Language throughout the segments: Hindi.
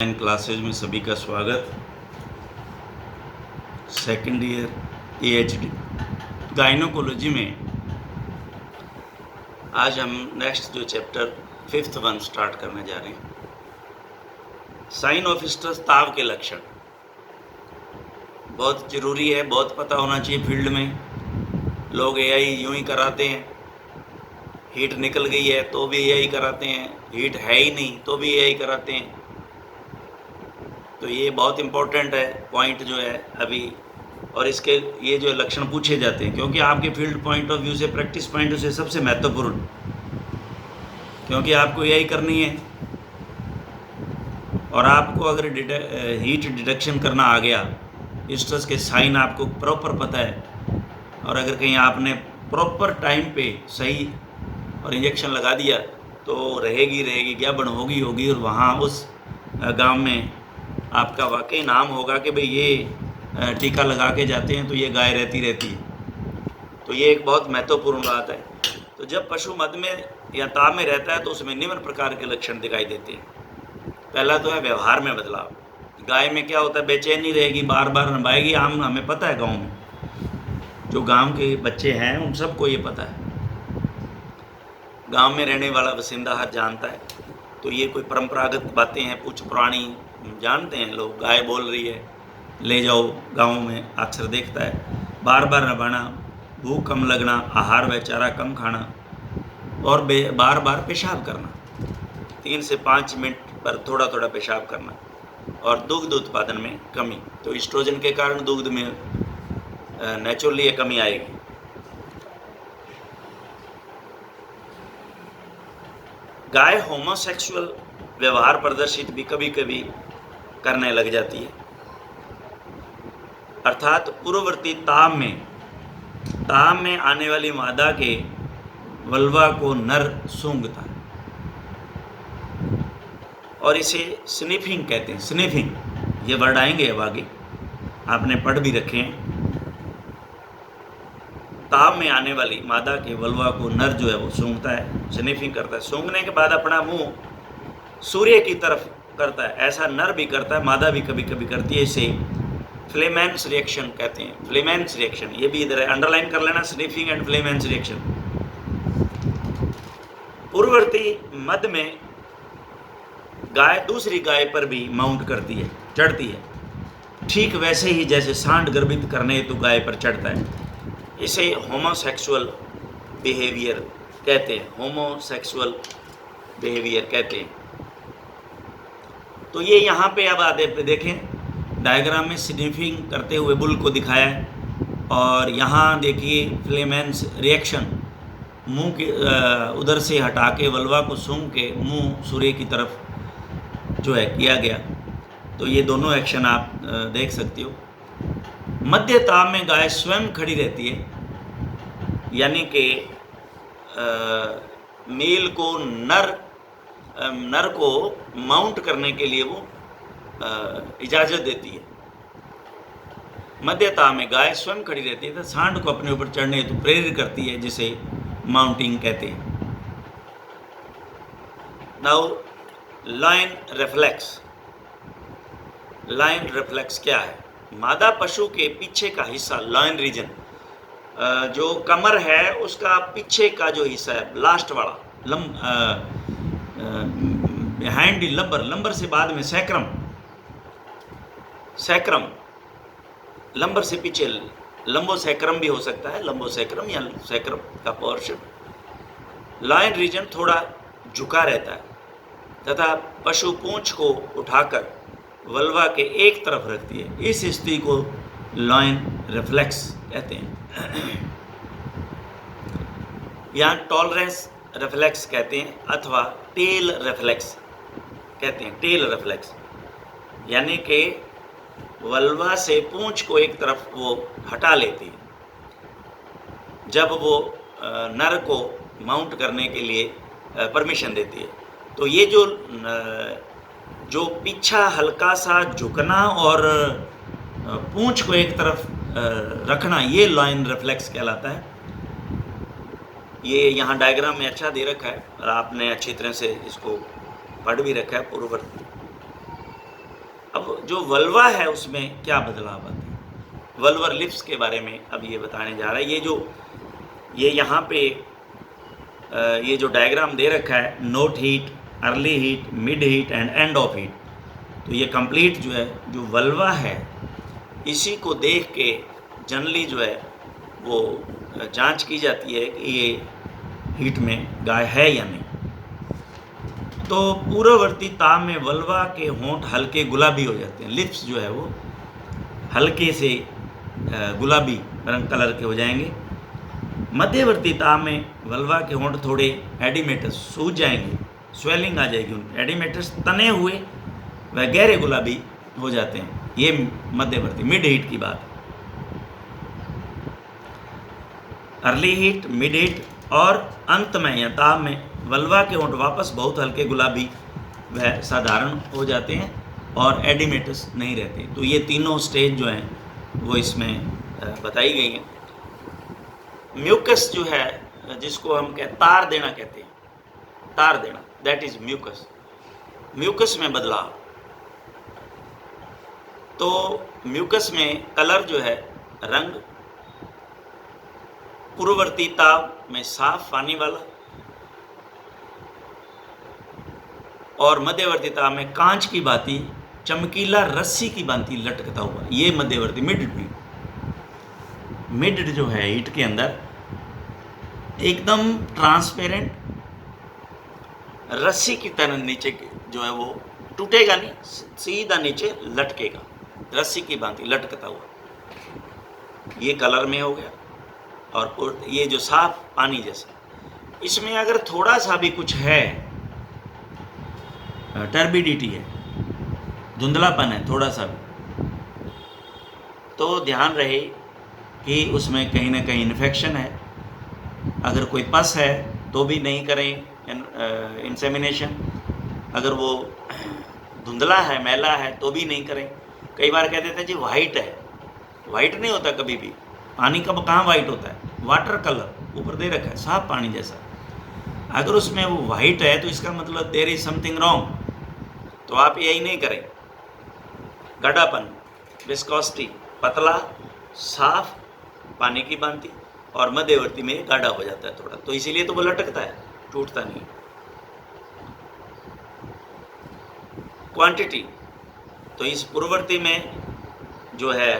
ऑनलाइन क्लासेज में सभी का स्वागत। सेकेंड ईयर PhD गाइनोकोलॉजी में आज हम नेक्स्ट जो चैप्टर 5th वन स्टार्ट करने जा रहे हैं। साइन ऑफ स्ट्रेस, ताव के लक्षण बहुत ज़रूरी है, बहुत पता होना चाहिए। फील्ड में लोग AI यूं ही कराते हैं, हीट निकल गई है तो भी AI कराते हैं, हीट है ही नहीं तो भी AI कराते हैं। तो ये बहुत इम्पोर्टेंट है पॉइंट जो है अभी, और इसके ये जो लक्षण पूछे जाते हैं क्योंकि आपके फील्ड पॉइंट ऑफ व्यू से, प्रैक्टिस पॉइंट से सबसे महत्वपूर्ण, क्योंकि आपको यही करनी है। और आपको अगर हीट डिटेक्शन करना आ गया, स्ट्रेस के साइन आपको प्रॉपर पता है, और अगर कहीं आपने प्रॉपर टाइम पे सही और इंजेक्शन लगा दिया तो रहेगी गड़बड़ होगी, और वहाँ उस गांव में आपका वाकई नाम होगा कि भाई ये टीका लगा के जाते हैं तो ये गाय रहती है। तो ये एक बहुत महत्वपूर्ण बात है। तो जब पशु मद में या ताव में रहता है तो उसमें निम्न प्रकार के लक्षण दिखाई देते हैं। पहला तो है व्यवहार में बदलाव। गाय में क्या होता है, बेचैनी रहेगी, बार बार नभाएगी। हमें पता है, गाँव में जो गाँव के बच्चे हैं उन सबको ये पता है, गांव में रहने वाला बासिंदा हर जानता है। तो ये कोई परंपरागत बातें हैं, कुछ पुरानी जानते हैं लोग। गाय बोल रही है, ले जाओ, गाँव में अक्सर देखता है। बार बार नभाना, भूख कम लगना, आहार व चारा कम खाना, और बार बार पेशाब करना, 3 से 5 मिनट पर थोड़ा थोड़ा पेशाब करना, और दुग्ध उत्पादन में कमी। तो ईस्ट्रोजन के कारण दुग्ध में नेचुरली ये कमी आएगी। गाय होमोसेक्सुअल व्यवहार प्रदर्शित भी कभी कभी करने लग जाती है, अर्थात पूर्ववर्ती ताव में आने वाली मादा के वल्वा को नर सूंघता है, और इसे स्निफिंग कहते हैं। स्निफिंग, ये वर्ड आएंगे अब आगे, आपने पढ़ भी रखे हैं। ताव में आने वाली मादा के वल्वा को नर जो है वो सूंघता है, स्निफिंग करता है। सूंघने के बाद अपना मुंह सूर्य की तरफ करता है। ऐसा नर भी करता है, मादा भी कभी कभी करती है। इसे फ्लेमेंस रिएक्शन कहते हैं। फ्लेमेंस रिएक्शन, ये भी इधर है, अंडरलाइन कर लेना, स्निफिंग एंड फ्लेमेंस रिएक्शन। पूर्ववर्ती मद में गाय दूसरी गाय पर भी माउंट करती है, चढ़ती है, ठीक वैसे ही जैसे सांड गर्भित करने हेतु गाय पर चढ़ता है। इसे होमोसेक्सुअल बिहेवियर कहते हैं। होमोसेक्सुअल बिहेवियर कहते हैं। तो ये यहाँ पे अब आधे पे देखें, डायग्राम में स्निफिंग करते हुए बुल को दिखाया है, और यहाँ देखिए फ्लेमेंस रिएक्शन, मुंह के उधर से हटा के वल्वा को सूंघ के मुंह सूर्य की तरफ जो है किया गया। तो ये दोनों एक्शन आप देख सकते हो। मध्य ताव में गाय स्वयं खड़ी रहती है, यानी कि मेल को नर को माउंट करने के लिए वो इजाज़त देती है। मध्य ताव में गाय स्वयं खड़ी रहती है तो सांड को अपने ऊपर चढ़ने हेतु प्रेरित करती है, जिसे माउंटिंग कहते हैं। Now line reflex. Line reflex क्या है? मादा पशु के पीछे का हिस्सा, लाइन रीजन, जो कमर है उसका पीछे का जो हिस्सा है, लास्ट वाला, बिहाइंड लंबर से बाद में सैक्रम, लंबर से पीछे लंबोसैक्रम भी हो सकता है, लंबोसैक्रम या सैक्रम का पोर्शन। लाइन रीजन थोड़ा झुका रहता है तथा पशु पूंछ को उठाकर वल्वा के एक तरफ रखती है। इस स्थिति को लाइन रिफ्लेक्स कहते हैं। यहाँ टॉलरेंस रिफ्लेक्स कहते हैं, अथवा टेल रिफ्लेक्स कहते हैं। टेल रिफ्लेक्स यानी कि वल्वा से पूंछ को एक तरफ वो हटा लेती है जब वो नर को माउंट करने के लिए परमिशन देती है। तो ये जो पीछा हल्का सा झुकना और पूंछ को एक तरफ रखना, ये लाइन रिफ्लेक्स कहलाता है। ये यहाँ डायग्राम में अच्छा दे रखा है और आपने अच्छी तरह से इसको पढ़ भी रखा है पूर्ववर्ती। अब जो वल्वा है उसमें क्या बदलाव आते हैं, वल्वर लिप्स के बारे में अब ये बताने जा रहा है। ये यहाँ पे ये जो डायग्राम दे रखा है, note heat, early heat, mid heat and end of heat, तो ये कंप्लीट जो है जो वल्वा है इसी को देख के जनरली जो है वो जांच की जाती है कि ये हीट में गाय है या नहीं। तो पूर्ववर्ती ताप में वल्वा के होंठ हल्के गुलाबी हो जाते हैं, लिप्स जो है वो हल्के से गुलाबी रंग कलर के हो जाएंगे। मध्यवर्ती ताप में वल्वा के होंठ थोड़े एडिमेटस सूज जाएंगे, स्वेलिंग आ जाएगी उनके, एडिमेटस तने हुए व गहरे गुलाबी हो जाते हैं। ये मध्यवर्ती मिड हीट की बात है। अर्ली हीट, मिड हीट और अंत में या ताप में वल्वा के होंठ वापस बहुत हल्के गुलाबी व साधारण हो जाते हैं और एडिमेटस नहीं रहते। तो ये तीनों स्टेज जो हैं वो इसमें बताई गई हैं। म्यूकस जो है जिसको हम तार देना कहते हैं, तार देना, दैट इज म्यूकस। म्यूकस में बदलाव, तो म्यूकस में कलर जो है रंग पूर्ववर्ती ताप में साफ पानी वाला और मध्यवर्ती ताप में कांच की भांति चमकीला रस्सी की भांति लटकता हुआ, ये मध्यवर्ती मिड जो है हीट के अंदर एकदम ट्रांसपेरेंट रस्सी की तरह नीचे जो है वो टूटेगा नहीं, सीधा नीचे लटकेगा, रस्सी की भांति लटकता हुआ, ये कलर में हो गया। और ये जो साफ पानी जैसा, इसमें अगर थोड़ा सा भी कुछ है, टर्बिडिटी है, धुंधलापन है थोड़ा सा भी, तो ध्यान रहे कि उसमें कहीं ना कहीं इन्फेक्शन है। अगर कोई पस है तो भी नहीं करें इंसेमिनेशन, अगर वो धुंधला है, मैला है तो भी नहीं करें। कई बार कहते थे जी वाइट है, वाइट नहीं होता कभी भी, पानी कब कहाँ वाइट होता है, वाटर कलर ऊपर दे रखा है साफ पानी जैसा, अगर उसमें वो वाइट है तो इसका मतलब देयर इज समथिंग रॉन्ग, तो आप यही नहीं करें। गाढ़ापन, विस्कोसिटी, पतला साफ पानी की भांति, और मध्यवर्ती में गाढ़ा हो जाता है थोड़ा, तो इसीलिए तो वो लटकता है, टूटता नहीं। क्वांटिटी, तो इस पूर्ववर्ती में जो है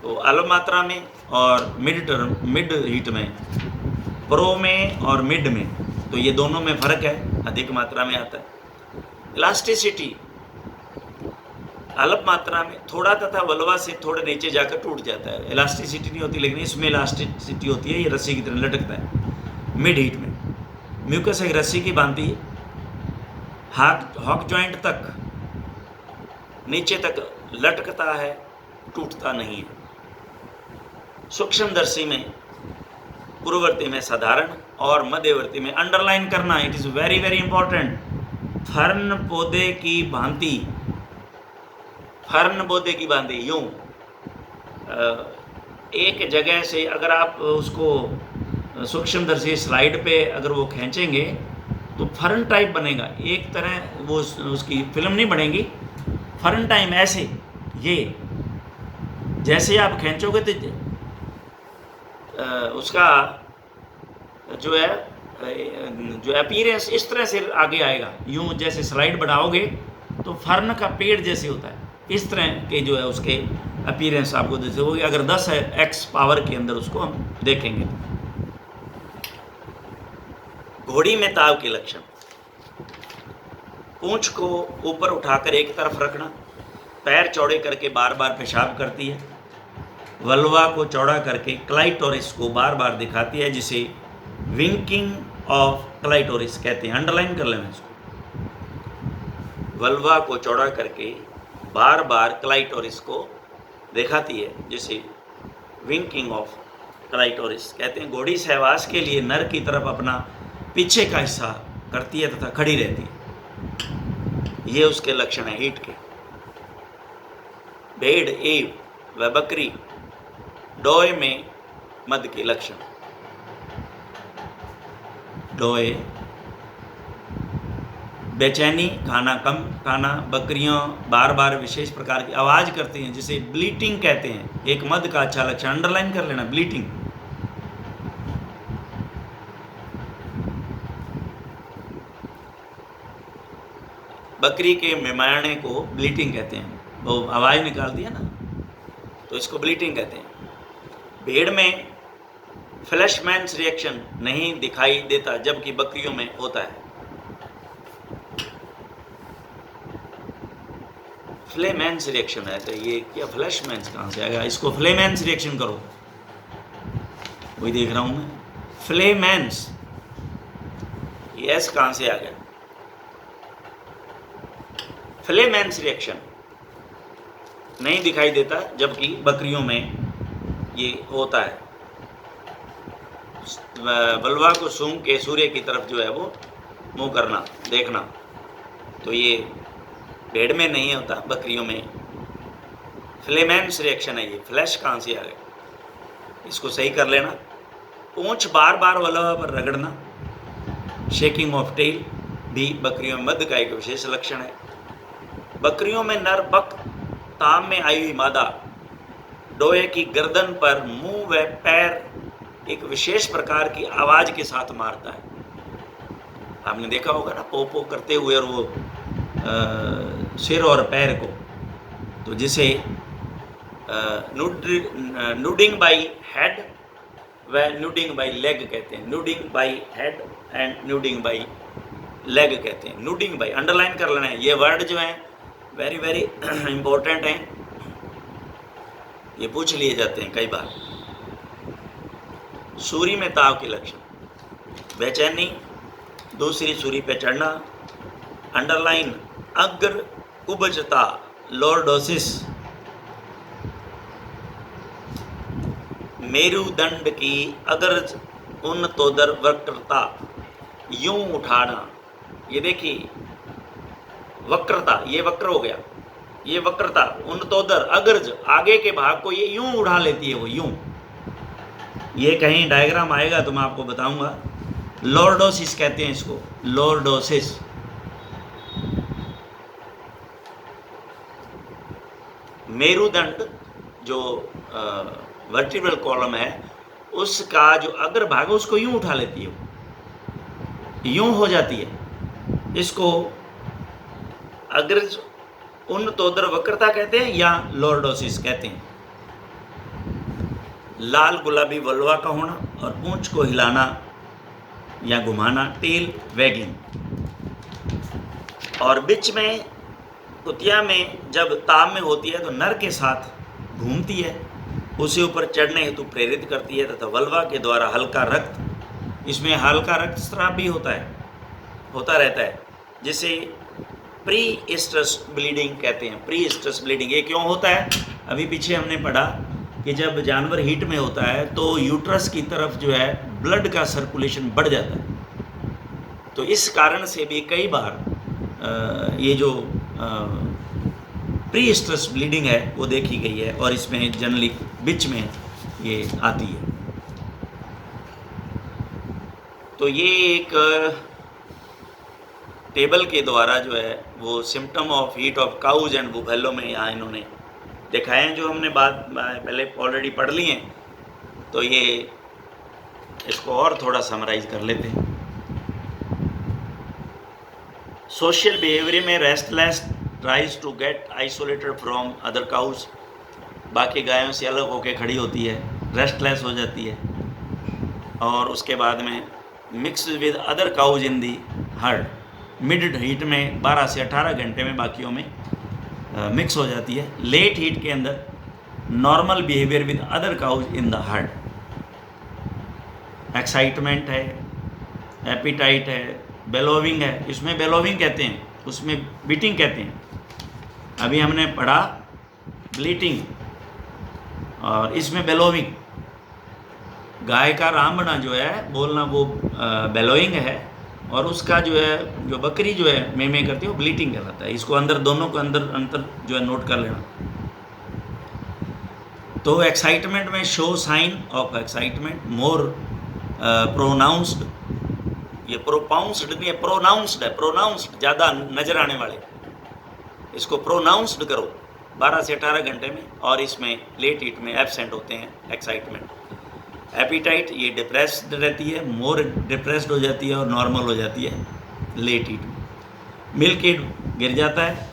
वो अल्प मात्रा में और मिड हीट में, प्रो में और मिड में, तो ये दोनों में फर्क है, अधिक मात्रा में आता है। इलास्टिसिटी, अल्प मात्रा में थोड़ा तथा वल्वा से थोड़े नीचे जाकर टूट जाता है, इलास्टिसिटी नहीं होती, लेकिन इसमें इलास्टिसिटी होती है, ये रस्सी की तरह लटकता है। मिड हीट में म्यूकस एक रस्सी की भांति हॉक जॉइंट तक नीचे तक लटकता है, टूटता नहीं है। सूक्ष्मदर्शी में पूर्ववर्ती में साधारण और मध्यवर्ती में, अंडरलाइन करना, it is very very important, fern पौधे की भांति, फर्न पौधे की भांति यूं एक जगह से अगर आप उसको सूक्ष्मदर्शी स्लाइड पे अगर वो खींचेंगे तो फर्न टाइप बनेगा, एक तरह वो उसकी फिल्म नहीं बनेगी, फर्न टाइप ऐसे, ये जैसे आप खींचोगे तो उसका जो है जो अपीयरेंस इस तरह से आगे आएगा, यूं जैसे स्लाइड बढ़ाओगे तो फर्न का पेड़ जैसे होता है, इस तरह के जो है उसके अपीयरेंस आपको जैसे होगी, अगर 10 है एक्स पावर के अंदर उसको हम देखेंगे। घोड़ी में ताव के लक्षण, पूंछ को ऊपर उठाकर एक तरफ रखना, पैर चौड़े करके बार बार पेशाब करती है, वल्वा को चौड़ा करके क्लाइटोरिस को बार बार दिखाती है, जिसे विंकिंग ऑफ क्लाइटोरिस कहते हैं, अंडरलाइन कर लेना इसको। वल्वा को चौड़ा करके बार बार क्लाइटोरिस को दिखाती है, जिसे विंकिंग ऑफ क्लाइटोरिस कहते हैं। घोड़ी सहवास के लिए नर की तरफ अपना पीछे का हिस्सा करती है तथा खड़ी रहती है, ये उसके लक्षण है हीट के। भेड़, ईव व बकरी डोए में मद के लक्षण, बेचैनी, खाना कम खाना, बकरियां बार बार विशेष प्रकार की आवाज़ करती हैं जिसे ब्लीटिंग कहते हैं। एक मद का अच्छा लक्षण अंडरलाइन कर लेना, ब्लीटिंग। बकरी के मिमाने को ब्लीटिंग कहते हैं, वो आवाज़ निकाल दिया ना, तो इसको ब्लीटिंग कहते हैं। भेड़ में फ्लैशमैन्स रिएक्शन नहीं दिखाई देता, जबकि बकरियों में होता है। फ्लेमेंस रिएक्शन है, तो ये क्या फ्लैशमैन्स कहाँ से आएगा? इसको फ्लेमेंस रिएक्शन करो, वही देख रहा हूँ मैं। फ्लेमेंस, ये एस कहाँ से आ गया? फ्लेमेंस रिएक्शन नहीं दिखाई देता, जबकि बकरियों में ये होता है। वल्वा को सूंघ के सूर्य की तरफ जो है वो मुंह करना, देखना, तो ये भेड़ में नहीं होता, बकरियों में। फ्लेमेंस रिएक्शन है ये। फ्लैश कहाँ से आ गया? इसको सही कर लेना। पूंछ बार बार वल्वा पर रगड़ना, शेकिंग ऑफ टेल भी बकरियों में मद का एक विशेष लक्षण है। बकरियों में नर बक ताम में आई हुई मादा डोए की गर्दन पर मुंह व पैर एक विशेष प्रकार की आवाज़ के साथ मारता है। आपने देखा होगा ना, पो पो करते हुए, और वो सिर और पैर को, तो जिसे नूडिंग बाई हेड व नूडिंग बाई लेग कहते हैं। Nodding by head and nodding by leg कहते हैं। नूडिंग बाई अंडरलाइन कर लेना है, ये वर्ड जो है वेरी वेरी इंपॉर्टेंट हैं, ये पूछ लिए जाते हैं कई बार। सूरी में ताव के लक्षण, बेचैनी, दूसरी सूरी पे चढ़ना, अंडरलाइन अग्र कुब्जता, लॉर्डोसिस, मेरुदंड की अग्रज उन तोदर वक्रता, यूं उठाना। ये देखिए वक्रता, ये वक्र हो गया, ये वक्रता, उन तोदर अग्रज, आगे के भाग को ये यूं उठा लेती है, वो यूं। ये कहीं डायग्राम आएगा तो मैं आपको बताऊंगा। लॉर्डोसिस कहते हैं इसको, लॉर्डोसिस। मेरुदंड जो वर्टिब्रल कॉलम है, उसका जो अग्र भाग है उसको यूं उठा लेती है, यूं हो जाती है। इसको अग्रज उन तोदर वक्रता कहते हैं या लॉर्डोसिस कहते हैं। लाल गुलाबी वल्वा का होना और पूंछ को हिलाना या घुमाना, टेल वैगिंग। और बीच में कुतिया में जब ताब में होती है तो नर के साथ घूमती है, उसे ऊपर चढ़ने हेतु प्रेरित करती है, तथा वल्वा के द्वारा हल्का रक्त, इसमें हल्का रक्तस्राव भी होता रहता है, जिसे प्री ईस्ट्रस ब्लीडिंग कहते हैं। प्री ईस्ट्रस ब्लीडिंग ये क्यों होता है? अभी पीछे हमने पढ़ा कि जब जानवर हीट में होता है तो यूट्रस की तरफ जो है ब्लड का सर्कुलेशन बढ़ जाता है, तो इस कारण से भी कई बार ये जो प्री ईस्ट्रस ब्लीडिंग है वो देखी गई है, और इसमें जनरली बीच में ये आती है। तो ये एक टेबल के द्वारा जो है वो symptom of heat of cows and buffalo में यहाँ इन्होंने दिखाए हैं, जो हमने बात पहले ऑलरेडी पढ़ ली हैं। तो ये इसको और थोड़ा समराइज कर लेते हैं। सोशल बिहेवियर में restless, tries to get isolated from other cows, बाकी गायों से अलग होकर खड़ी होती है, रेस्टलेस हो जाती है, और उसके बाद में mix with other cows in the herd. Mid heat में 12 से 18 घंटे में बाकियों में मिक्स हो जाती है। लेट हीट के अंदर normal behaviour with other cows in the herd. Excitement है, एपिटाइट है, बेलोविंग है, इसमें बेलोविंग कहते हैं, उसमें बीटिंग कहते हैं। अभी हमने पढ़ा ब्लीटिंग, और इसमें बेलोविंग। गाय का रामबना जो है बोलना वो बेलोइंग है, और उसका जो है जो बकरी जो है में करती है वो ब्लीटिंग कहलाता है। इसको अंदर दोनों को अंतर जो है नोट कर लेना। तो एक्साइटमेंट में show sign of excitement more pronounced, ये प्रोपाउंस्ड नहीं है, प्रोनाउंस्ड है, प्रोनाउंस्ड, ज़्यादा नजर आने वाले, इसको प्रोनाउंस्ड करो 12 से 18 घंटे में। और इसमें लेट ईट में एब्सेंट होते हैं एक्साइटमेंट। एपिटाइट ये डिप्रेस्ड रहती है, मोर डिप्रेस्ड हो जाती है और नॉर्मल हो जाती है लेट ईट में। मिल्क ईट गिर जाता है,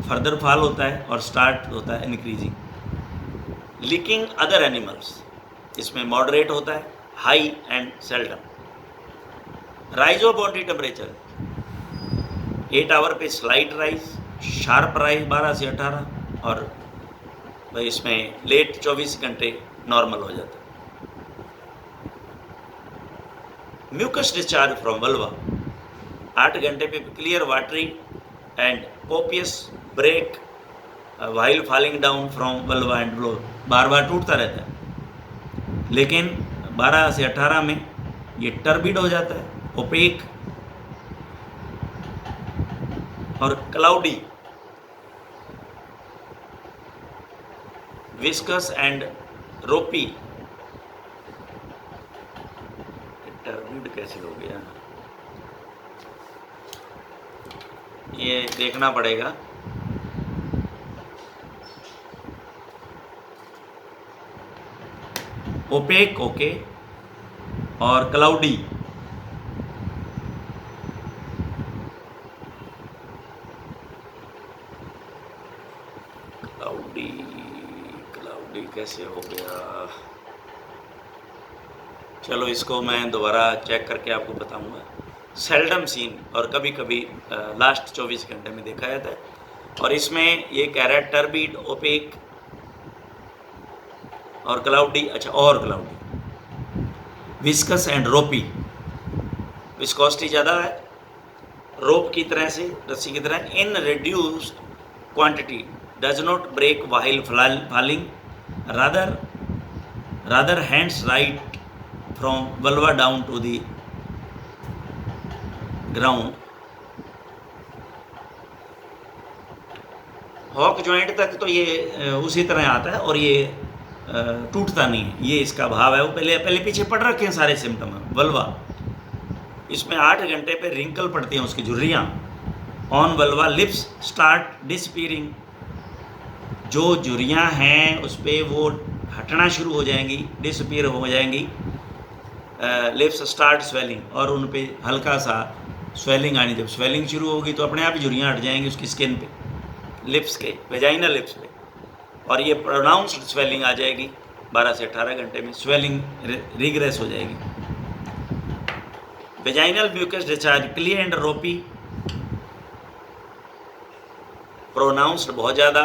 फर्दर फॉल होता है और स्टार्ट होता है इंक्रीजिंग। लीकिंग अदर एनिमल्स इसमें मॉडरेट होता है, high and seldom. Rise of body temperature 8 hour पे स्लाइट राइज, शार्प राइज 12 से 18 और इसमें लेट 24 घंटे नॉर्मल हो जाता है। म्यूकस डिस्चार्ज फ्रॉम वल्वा 8 घंटे पे clear watery and copious break while falling down from vulva and below, बार बार टूटता रहता है। लेकिन 12 से 18 में ये टर्बिड हो जाता है, ओपेक और क्लाउडी। विस्कस एंड रोपी, टर्बिड कैसे हो गया ये देखना पड़ेगा। ओपेक ओके और क्लाउडी। क्लाउडी कैसे हो गया, चलो इसको मैं दोबारा चेक करके आपको बताऊंगा। सेल्डम सीन और कभी कभी लास्ट 24 घंटे में देखा जाता है। और इसमें ये कह रहा है टर्बिड, ओपेक और क्लाउडी। अच्छा, और cloudy. Viscous and ropy, viscosity ज़्यादा है, रोप की तरह से, रस्सी की तरह, in reduced quantity, does not break while falling, rather hangs right from vulva down to the ground. Hock joint तक तो ये उसी तरह आता है और ये टूटता नहीं है, ये इसका भाव है। वो पहले पीछे पड़ रखे हैं सारे सिम्टम। वल्वा इसमें 8 घंटे पे रिंकल पड़ती हैं उसकी झुर्रियाँ। ऑन वल्वा लिप्स स्टार्ट डिसपीयरिंग, जो झुर्रियाँ हैं उस पर वो हटना शुरू हो जाएंगी, डिसपीयर हो जाएंगी। लिप्स स्टार्ट स्वेलिंग, और उन पे हल्का सा स्वेलिंग आनी, जब स्वेलिंग शुरू होगी तो अपने आप ही झुर्रियाँ हट जाएंगी उसकी स्किन पे, लिप्स के, वेजाइनल लिप्स पे। और ये प्रोनाउंस्ड स्वेलिंग आ जाएगी 12 से 18 घंटे में, स्वेलिंग रिग्रेस हो जाएगी। Vaginal mucus discharge clear and ropy, pronounced बहुत ज़्यादा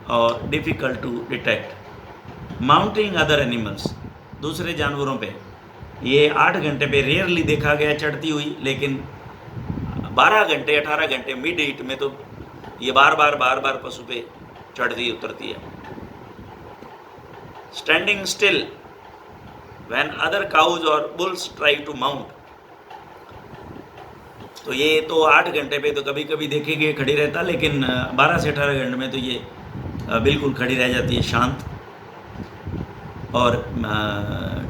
और difficult to detect. Mounting other animals, दूसरे जानवरों पे ये 8 घंटे पे रेयरली देखा गया चढ़ती हुई, लेकिन 12 घंटे 18 घंटे मिड हीट में तो ये बार बार पशु पे चढ़ती उतरती है। Standing still when other cows और बुल्स ट्राई टू माउंट, तो ये तो 8 घंटे पे तो कभी कभी देखेंगे खड़ी रहता, लेकिन 12 से 18 घंटे में तो ये बिल्कुल खड़ी रह जाती है शांत। और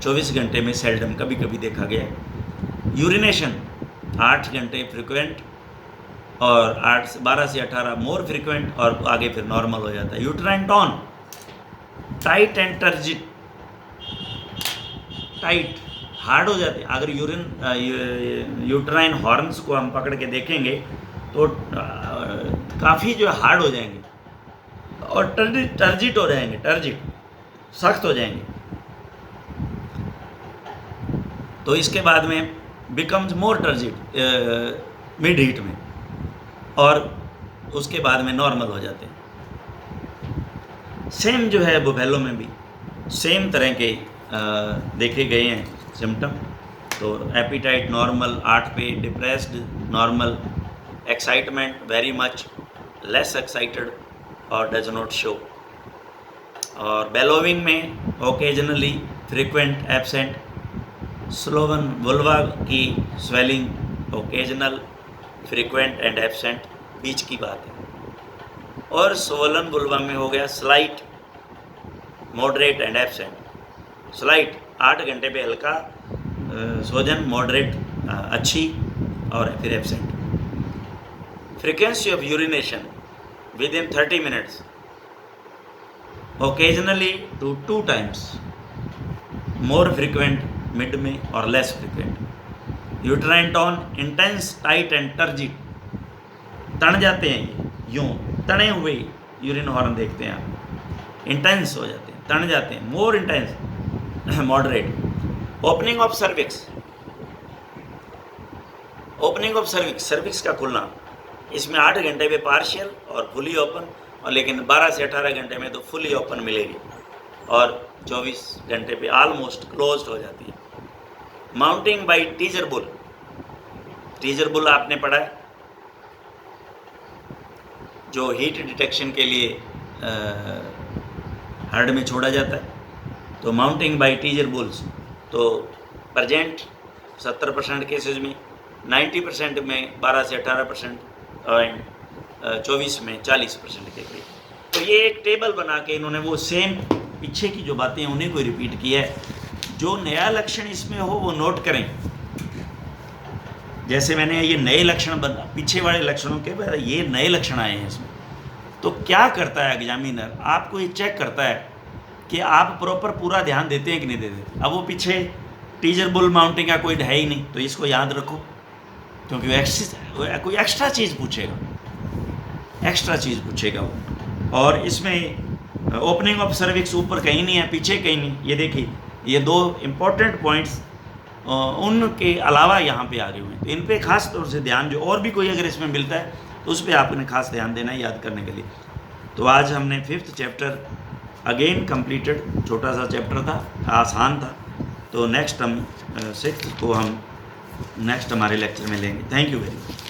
24 घंटे में सेल्डम कभी कभी देखा गया। यूरिनेशन 8 घंटे फ्रिक्वेंट और 12 से 18 मोर फ्रिक्वेंट और आगे फिर नॉर्मल हो जाता है। Uterine tone tight and turgid, tight hard हो जाते हैं। अगर यूट्राइन हॉर्न्स को हम पकड़ के देखेंगे तो काफ़ी जो हार्ड हो जाएंगे और टर्जिट हो जाएंगे, टर्जिट सख्त हो जाएंगे। तो इसके बाद में becomes more turgid mid heat में, और उसके बाद में नॉर्मल हो जाते हैं। सेम जो है बुफेलो में भी सेम तरह के देखे गए हैं सिम्टम। तो एपिटाइट नॉर्मल 8 पे, depressed normal, excitement very much, less excited और डज नॉट शो। और बेलोविंग में occasionally, frequent, absent. Swollen vulva की swelling occasional, frequent and absent, बीच की बात है। और सोलन वुल्वा में हो गया slight, moderate and absent. Slight 8 घंटे पे हल्का सोजन, मॉडरेट अच्छी, और फिर absent. Frequency of urination within 30 minutes, occasionally to 2 times, more frequent mid में और less frequent. Uterine tone intense, tight and turgid, तन जाते हैं ये, यूँ तने हुए यूरिन हॉर्न देखते हैं आप, इंटेंस हो जाते हैं, तन जाते हैं, more intense, moderate. Opening of cervix, opening of cervix, cervix का खुलना, इसमें 8 घंटे में पार्शियल और फुली ओपन, और लेकिन 12 से 18 घंटे में तो फुली ओपन मिलेगी, और 24 घंटे पे ऑलमोस्ट क्लोज्ड हो जाती है। Mounting by teaser bull, teaser bull आपने पढ़ा है, जो हीट डिटेक्शन के लिए हर्ड में छोड़ा जाता है। तो माउंटिंग बाय टीजर बुल्स तो प्रेजेंट 70% केसेज में, 90% में 12 से 18%, एंड 24 में 40% के करीब। तो ये एक टेबल बना के इन्होंने वो सेम पीछे की जो बातें हैं उन्हीं को रिपीट किया है। जो नया लक्षण इसमें हो वो नोट करें। जैसे मैंने ये नए लक्षण बना, पीछे वाले लक्षणों के बाद ये नए लक्षण आए हैं इसमें, तो क्या करता है एग्जामिनर, आपको ये चेक करता है कि आप प्रॉपर पूरा ध्यान देते हैं कि नहीं देते। अब वो पीछे टीजर बुल माउंटिंग का कोई है ही नहीं, तो इसको याद रखो, क्योंकि कोई एक्स्ट्रा चीज़ पूछेगा, एक्स्ट्रा चीज़ पूछेगा वो। और इसमें ओपनिंग ऑफ सर्विक्स ऊपर कहीं नहीं है, पीछे कहीं नहीं। ये देखिए, ये 2 इम्पॉर्टेंट पॉइंट्स उनके अलावा यहाँ पे आ गए हुए हैं, तो इन पे खास तौर से ध्यान, जो और भी कोई अगर इसमें मिलता है तो उस पर आपने खास ध्यान देना है याद करने के लिए। तो आज हमने 5th चैप्टर अगेन कंप्लीटेड, छोटा सा चैप्टर था, आसान था। तो नेक्स्ट हम 6th को हम नेक्स्ट हमारे लेक्चर में लेंगे। Thank you very much.